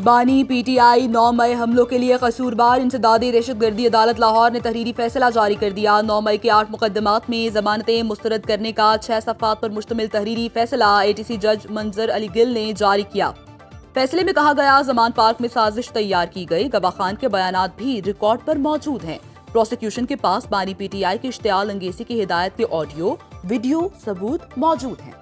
بانی P T I 9 مئی حملوں کے لیے قصوروار انسدادی دہشت گردی عدالت لاہور نے تحریری فیصلہ جاری کر دیا۔ 9 مئی کے 8 مقدمات میں ضمانتیں مسترد کرنے کا 6 صفحات پر مشتمل تحریری فیصلہ ATC جج منظر علی گل نے جاری کیا۔ فیصلے میں کہا گیا زمان پارک میں سازش تیار کی گئی، گواہ خان کے بیانات بھی ریکارڈ پر موجود ہیں۔ پروسیکیوشن کے پاس بانی پی ٹی آئی کی اشتعال انگیزی کی ہدایت کے آڈیو ویڈیو ثبوت موجود ہیں۔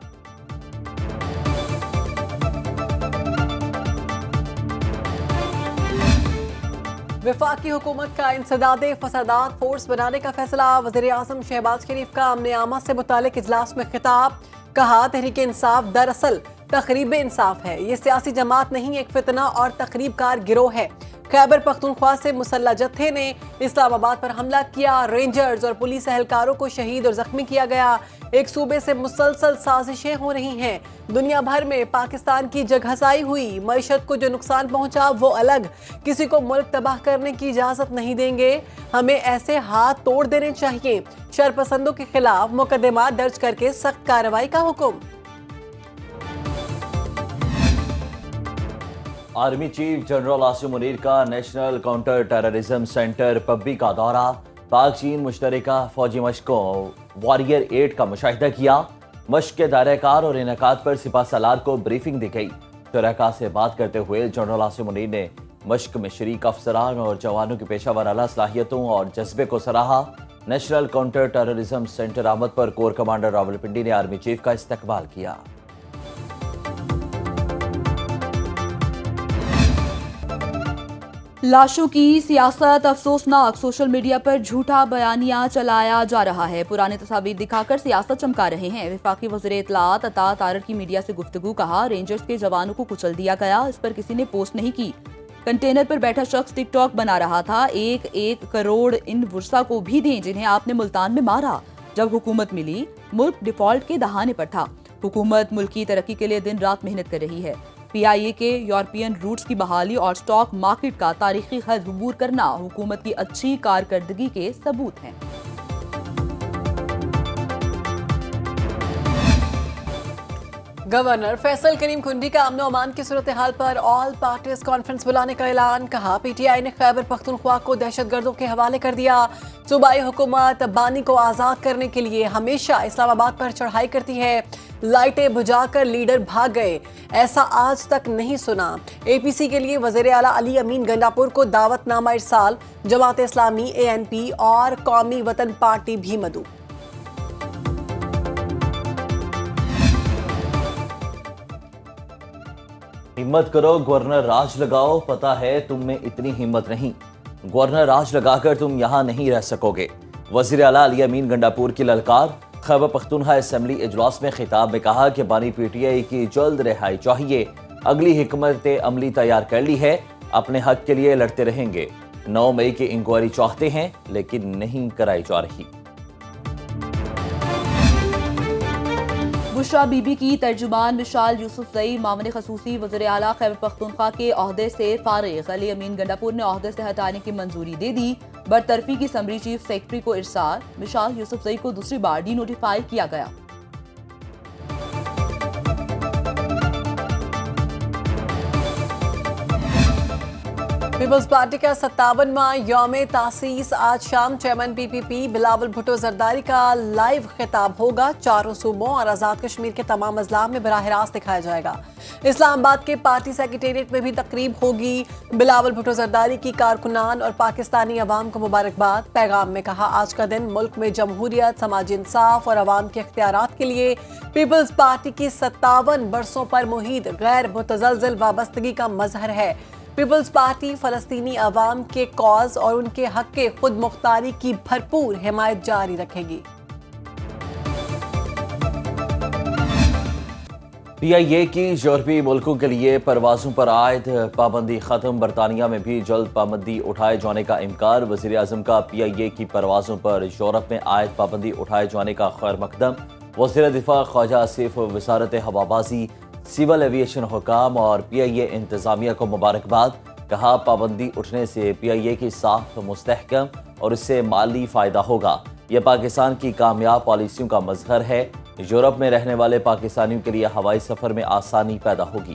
وفاقی حکومت کا انسداد فسادات فورس بنانے کا فیصلہ۔ وزیر اعظم شہباز شریف کا امن عامہ سے متعلق اجلاس میں خطاب، کہا تحریک انصاف دراصل تقریب انصاف ہے، یہ سیاسی جماعت نہیں، ایک فتنہ اور تقریب کار گروہ ہے۔ خیبر پختونخوا سے مسلح جتھے نے اسلام آباد پر حملہ کیا، رینجرز اور پولیس اہلکاروں کو شہید اور زخمی کیا گیا۔ ایک صوبے سے مسلسل سازشیں ہو رہی ہیں، دنیا بھر میں پاکستان کی جگہزائی ہوئی، معیشت کو جو نقصان پہنچا وہ الگ، کسی کو ملک تباہ کرنے کی اجازت نہیں دیں گے، ہمیں ایسے ہاتھ توڑ دینے چاہیے۔ شرپسندوں کے خلاف مقدمات درج کر کے سخت کارروائی کا حکم۔ Army chief general Asim Munir کا national counter terrorism center Pabbi کا دورہ، پاک چین مشترکہ فوجی مشقوں واریر 8 کا مشاہدہ کیا۔ مشق کے دائرہ کار اور انعقاد پر سپاہ سالار کو بریفنگ دی گئی۔ شرکاء سے بات کرتے ہوئے جنرل عاصم منیر نے مشق میں شریک افسران اور جوانوں کی پیشہ ورانہ صلاحیتوں اور جذبے کو سراہا۔ نیشنل کاؤنٹر ٹیررزم سینٹر آمد پر کور کمانڈر راولپنڈی نے آرمی چیف کا استقبال کیا۔ لاشوں کی سیاست، افسوسناک، سوشل میڈیا پر جھوٹا بیانیہ چلایا جا رہا ہے، پرانے تصاویر دکھا کر سیاست چمکا رہے ہیں۔ وفاقی وزیر اطلاعات عطا طارر کی میڈیا سے گفتگو، کہا رینجرز کے جوانوں کو کچل دیا گیا، اس پر کسی نے پوسٹ نہیں کی۔ کنٹینر پر بیٹھا شخص ٹک ٹاک بنا رہا تھا، 1 کروڑ ان ورثا کو بھی دیں جنہیں آپ نے ملتان میں مارا۔ جب حکومت ملی، ملک ڈیفالٹ کے دہانے پر تھا۔ حکومت ملکی ترقی کے لیے دن رات محنت کر رہی ہے۔ PIA کے یورپین روٹس کی بحالی اور سٹاک مارکیٹ کا تاریخی حد عبور کرنا حکومت کی اچھی کارکردگی کے ثبوت ہیں۔ گورنر فیصل کریم کھنڈی کا امن و امان کی صورتحال پر آل پارٹیز کانفرنس بلانے کا اعلان، کہا PTI نے خیبر پختونخوا کو دہشت گردوں کے حوالے کر دیا۔ صوبائی حکومت بانی کو آزاد کرنے کے لیے ہمیشہ اسلام آباد پر چڑھائی کرتی ہے، لائٹیں بجھا کر لیڈر بھاگ گئے، ایسا آج تک نہیں سنا۔ APC کے لیے وزیر اعلیٰ علی امین گنڈاپور کو دعوت نامہ ارسال، جماعت اسلامی، ANP اور قومی وطن پارٹی بھی مدعو۔ ہمت کرو گورنر راج لگاؤ، پتہ ہے تم میں اتنی ہمت نہیں، گورنر راج لگا کر تم یہاں نہیں رہ سکو گے۔ وزیر اعلیٰ علی امین گنڈاپور کی للکار، خیبر پختونخوا اسمبلی اجلاس میں خطاب میں کہا کہ بانی PTI کی جلد رہائی چاہیے، اگلی حکمت عملی تیار کر لی ہے، اپنے حق کے لیے لڑتے رہیں گے۔ 9 مئی کی انکوائری چاہتے ہیں لیکن نہیں کرائی جا رہی۔ بشرا بی بی کی ترجمان مشال یوسفزئی، معاون خصوصی وزیر اعلیٰ خیبر پختونخوا کے عہدے سے فارغ۔ علی امین گنڈاپور نے عہدے سے ہٹانے کی منظوری دے دی، برطرفی کی سمری چیف سیکرٹری کو ارسال، مشال یوسفزئی کو دوسری بار ڈی نوٹیفائی کیا گیا۔ پیپلز پارٹی کا 57واں یوم تاسیس آج شام چیئرمین PPP بلاول بھٹو زرداری کا لائیو خطاب ہوگا، چاروں صوبوں اور آزاد کشمیر کے تمام اضلاع میں براہ راست دکھایا جائے گا۔ اسلام آباد کے پارٹی سیکریٹریٹ میں بھی تقریب ہوگی۔ بلاول بھٹو زرداری کی کارکنان اور پاکستانی عوام کو مبارکباد۔ پیغام میں کہا آج کا دن ملک میں جمہوریت، سماجی انصاف اور عوام کے اختیارات کے لیے پیپلز پارٹی کی 57 برسوں پر محیط غیر متزلزل وابستگی کا مظہر ہے۔ پیپلز پارٹی فلسطینی عوام کے کاز اور ان کے حق کے خود مختاری کی بھرپور حمایت جاری رکھے گی۔ PIA کی یورپی ملکوں کے لیے پروازوں پر عائد پابندی ختم، برطانیہ میں بھی جلد پابندی اٹھائے جانے کا امکان۔ وزیر اعظم کا PIA کی پروازوں پر یورپ میں عائد پابندی اٹھائے جانے کا خیر مقدم۔ وزیر دفاع خواجہ آصف، وزارت ہوابازی، سول ایویشن حکام اور PIA انتظامیہ کو مبارکباد، کہا پابندی اٹھنے سے PIA کی ساکھ مستحکم اور اس سے مالی فائدہ ہوگا، یہ پاکستان کی کامیاب پالیسیوں کا مظہر ہے، یورپ میں رہنے والے پاکستانیوں کے لیے ہوائی سفر میں آسانی پیدا ہوگی۔